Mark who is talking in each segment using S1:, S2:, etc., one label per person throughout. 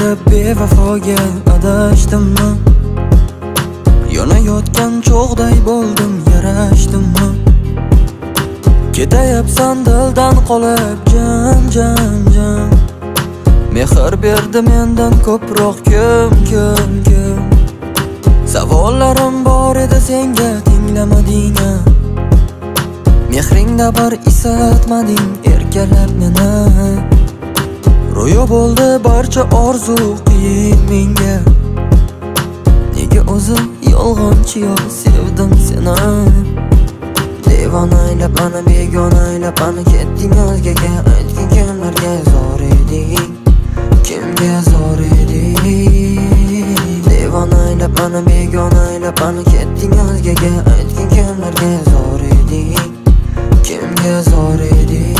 S1: qilib bevafoga adashdimmi? Yonayotgan cho'g'day bo'ldim, yarashdimmi? Ketayapsan dildan qolib jam. Mehr berdi mendan ko'proq kim? Savollarim bor edi senga, tinglamading. Mehringda bir isatmading, erkalab meni. Ro'yo bo'ldi barcha orzu qiyin menga. Nega o'zim yolg'onchi yo sevdim seni? Devona aylab mani, begona aylab mani, ketding o'zgaga. Aytgin kimlarga zor eding, kimga zor eding? Devona aylab mani, begona aylab mani, ketding o'zgaga. Aytgin kimlarga zor eding, kimga zor eding?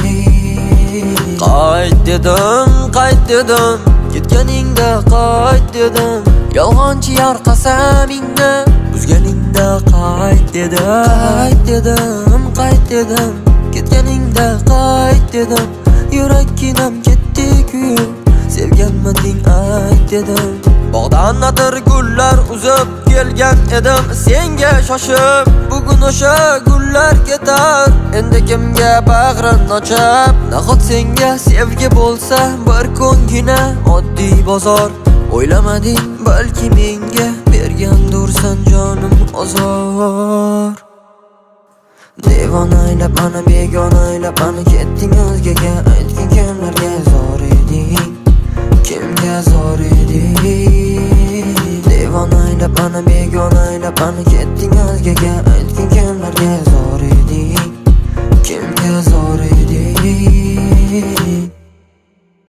S1: Qayt dedim, ketganingda qayt dedim. Yolg'onchi yar qasamingni buzganingda qayt dedim. Ketganingda qayt dedim. Yurakkinam ketdi kuyib, sevganmiding ayt dedim. Bog'dan atir gullar uzib kelgan edim senga shoshib. Bugun o'sha gullar ketar, endi kimga bag'rin ochib? Nahot senga sevgi bo'lsa bir kungina oddiy bozor. O'ylamading balki menga bergandursan jonim ozor. Devona aylab mani, begona aylab mani, ketding o'zgaga. Aytgin kimlarga zor eding, kimga zor eding? Devona aylab mani, begona aylab mani, ketding o'zgaga. Aytgin kimlarga zor eding,